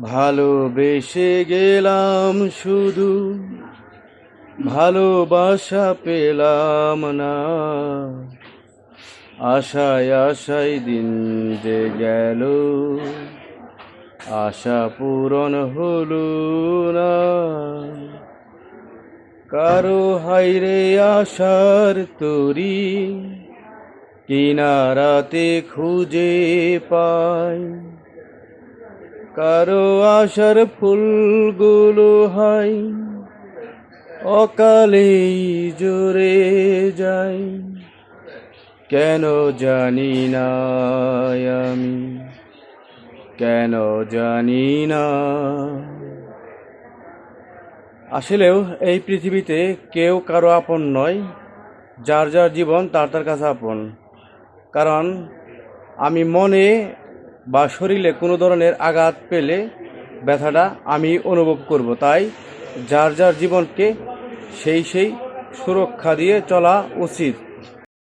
ভালোবেসে গেলাম শুধু, ভালোবাসা পেলাম না। আশায় আশায় দিন যে গেল, আশা পূরণ হলো না। কারো হাইরে আশার তরি, কিনারাতে খুঁজে পাই। কারো আশার ফুলগুলো হয় অকালেই ঝরে যায়। কেন জানি না আমি, কেন জানি না। আসলেও এই পৃথিবীতে কেউ কারো আপন নয়, যার যার জীবন তার তার কাছে আপন। কারণ আমি মনে বা শরীরে কোনো ধরনের আঘাত পেলে ব্যথাটা আমি অনুভব করব। তাই যার যার জীবনকে সেই সুরক্ষা দিয়ে চলা উচিত।